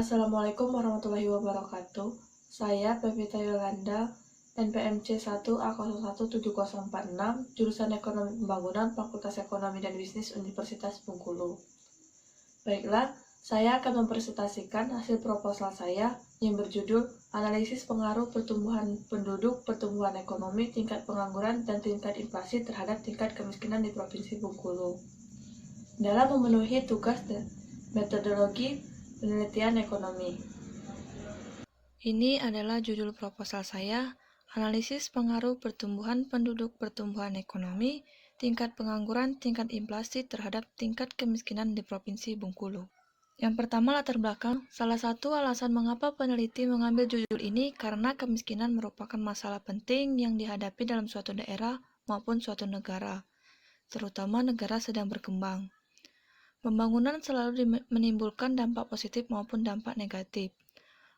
Assalamualaikum warahmatullahi wabarakatuh. Saya Pevita Yolanda, NPMC 1A017046, jurusan Ekonomi Pembangunan, Fakultas Ekonomi dan Bisnis Universitas Bengkulu. Baiklah, saya akan mempresentasikan hasil proposal saya yang berjudul Analisis Pengaruh Pertumbuhan Penduduk, Pertumbuhan Ekonomi, Tingkat Pengangguran, dan Tingkat Inflasi terhadap Tingkat Kemiskinan di Provinsi Bengkulu. Dalam memenuhi tugas dan metodologi penelitian ekonomi. Ini adalah judul proposal saya, Analisis Pengaruh Pertumbuhan Penduduk, Pertumbuhan Ekonomi, Tingkat Pengangguran, Tingkat Inflasi terhadap Tingkat Kemiskinan di Provinsi Bengkulu. Yang pertama, latar belakang. Salah satu alasan mengapa peneliti mengambil judul ini karena kemiskinan merupakan masalah penting yang dihadapi dalam suatu daerah maupun suatu negara, terutama negara sedang berkembang. Pembangunan selalu menimbulkan dampak positif maupun dampak negatif.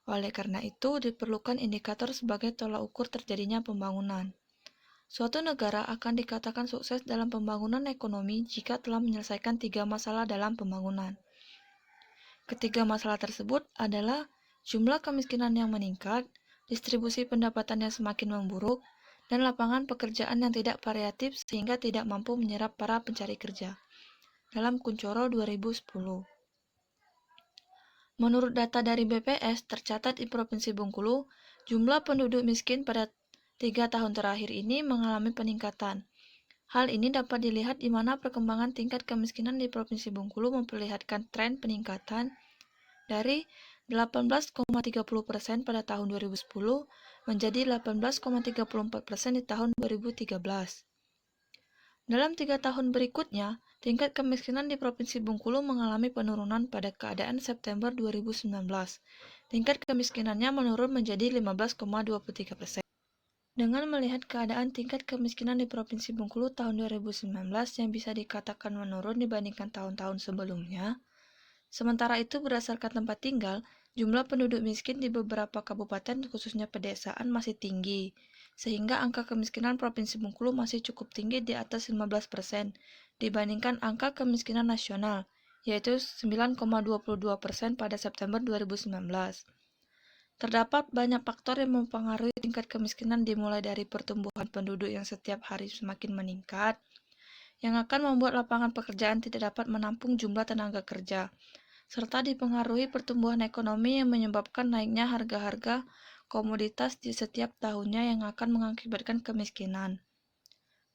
Oleh karena itu, diperlukan indikator sebagai tolak ukur terjadinya pembangunan. Suatu negara akan dikatakan sukses dalam pembangunan ekonomi jika telah menyelesaikan 3 masalah dalam pembangunan. Ketiga masalah tersebut adalah jumlah kemiskinan yang meningkat, distribusi pendapatan yang semakin memburuk, dan lapangan pekerjaan yang tidak variatif sehingga tidak mampu menyerap para pencari kerja. Dalam Kuncoro 2010. Menurut data dari BPS, tercatat di Provinsi Bengkulu, jumlah penduduk miskin pada 3 tahun terakhir ini mengalami peningkatan. Hal ini dapat dilihat di mana perkembangan tingkat kemiskinan di Provinsi Bengkulu memperlihatkan tren peningkatan dari 18,30% pada tahun 2010 menjadi 18,34% di tahun 2013. Dalam 3 tahun berikutnya, tingkat kemiskinan di Provinsi Bengkulu mengalami penurunan pada keadaan September 2019. Tingkat kemiskinannya menurun menjadi 15,23%. Dengan melihat keadaan tingkat kemiskinan di Provinsi Bengkulu tahun 2019 yang bisa dikatakan menurun dibandingkan tahun-tahun sebelumnya, sementara itu berdasarkan tempat tinggal, jumlah penduduk miskin di beberapa kabupaten khususnya pedesaan masih tinggi, sehingga angka kemiskinan Provinsi Bengkulu masih cukup tinggi di atas 15% dibandingkan angka kemiskinan nasional, yaitu 9,22% pada September 2019. Terdapat banyak faktor yang mempengaruhi tingkat kemiskinan dimulai dari pertumbuhan penduduk yang setiap hari semakin meningkat, yang akan membuat lapangan pekerjaan tidak dapat menampung jumlah tenaga kerja, serta dipengaruhi pertumbuhan ekonomi yang menyebabkan naiknya harga-harga komoditas di setiap tahunnya yang akan mengakibatkan kemiskinan.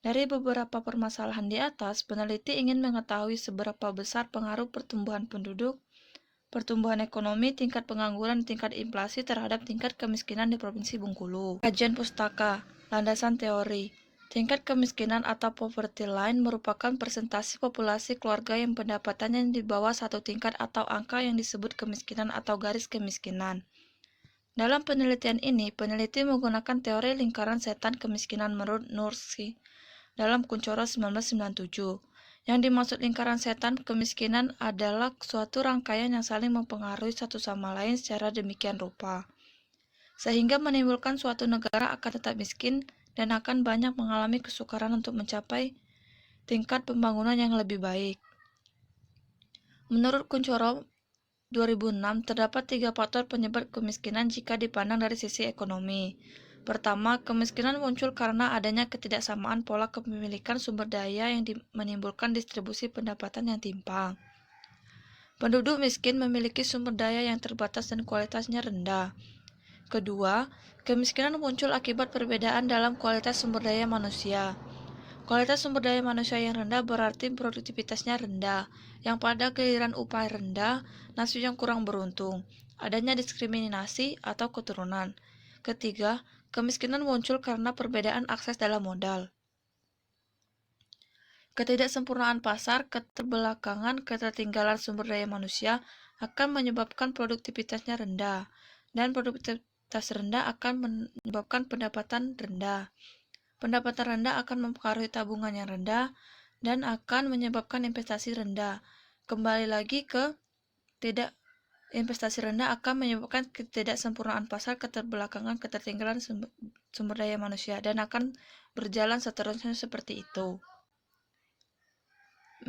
Dari beberapa permasalahan di atas, peneliti ingin mengetahui seberapa besar pengaruh pertumbuhan penduduk, pertumbuhan ekonomi, tingkat pengangguran, tingkat inflasi terhadap tingkat kemiskinan di Provinsi Bengkulu. Kajian pustaka, landasan teori. Tingkat kemiskinan atau poverty line merupakan persentase populasi keluarga yang pendapatannya di bawah satu tingkat atau angka yang disebut kemiskinan atau garis kemiskinan. Dalam penelitian ini, peneliti menggunakan teori lingkaran setan kemiskinan menurut Nursky dalam Kuncoro 1997. Yang dimaksud lingkaran setan kemiskinan adalah suatu rangkaian yang saling mempengaruhi satu sama lain secara demikian rupa, sehingga menimbulkan suatu negara akan tetap miskin dan akan banyak mengalami kesukaran untuk mencapai tingkat pembangunan yang lebih baik. Menurut Kuncoro 2006, terdapat 3 faktor penyebab kemiskinan jika dipandang dari sisi ekonomi. Pertama, kemiskinan muncul karena adanya ketidaksamaan pola kepemilikan sumber daya yang menimbulkan distribusi pendapatan yang timpang. Penduduk miskin memiliki sumber daya yang terbatas dan kualitasnya rendah. Kedua, kemiskinan muncul akibat perbedaan dalam kualitas sumber daya manusia. Kualitas sumber daya manusia yang rendah berarti produktivitasnya rendah, yang pada giliran upah rendah, nasib yang kurang beruntung, adanya diskriminasi atau keturunan. Ketiga, kemiskinan muncul karena perbedaan akses dalam modal. Ketidaksempurnaan pasar, keterbelakangan, ketertinggalan sumber daya manusia akan menyebabkan produktivitasnya rendah, dan produktivitas rendah akan menyebabkan pendapatan rendah. Pendapatan rendah akan mempengaruhi tabungan yang rendah dan akan menyebabkan investasi rendah. Kembali lagi ke investasi rendah akan menyebabkan ketidaksempurnaan pasar, keterbelakangan, ketertinggalan sumber daya manusia, dan akan berjalan seterusnya seperti itu.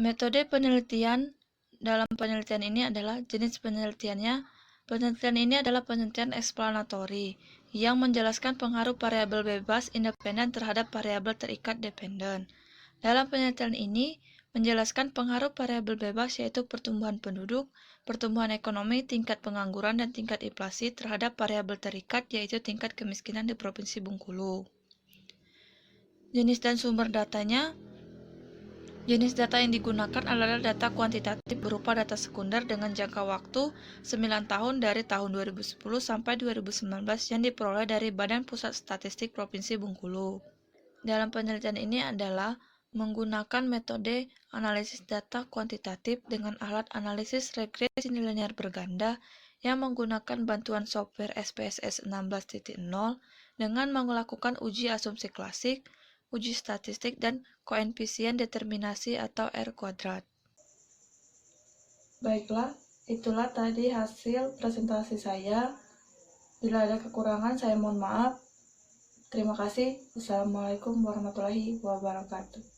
Metode penelitian dalam penelitian ini adalah jenis penelitiannya Penelitian ini adalah penelitian eksplanatori yang menjelaskan pengaruh variabel bebas independen terhadap variabel terikat dependen. Dalam penelitian ini, menjelaskan pengaruh variabel bebas yaitu pertumbuhan penduduk, pertumbuhan ekonomi, tingkat pengangguran, dan tingkat inflasi terhadap variabel terikat yaitu tingkat kemiskinan di Provinsi Bengkulu. Jenis dan sumber datanya. Jenis data yang digunakan adalah data kuantitatif berupa data sekunder dengan jangka waktu 9 tahun dari tahun 2010 sampai 2019 yang diperoleh dari Badan Pusat Statistik Provinsi Bengkulu. Dalam penelitian ini adalah menggunakan metode analisis data kuantitatif dengan alat analisis regresi nilainya berganda yang menggunakan bantuan software SPSS 16.0 dengan melakukan uji asumsi klasik, uji statistik, dan koefisien determinasi atau R². Baiklah, itulah tadi hasil presentasi saya. Bila ada kekurangan, saya mohon maaf. Terima kasih. Wassalamualaikum warahmatullahi wabarakatuh.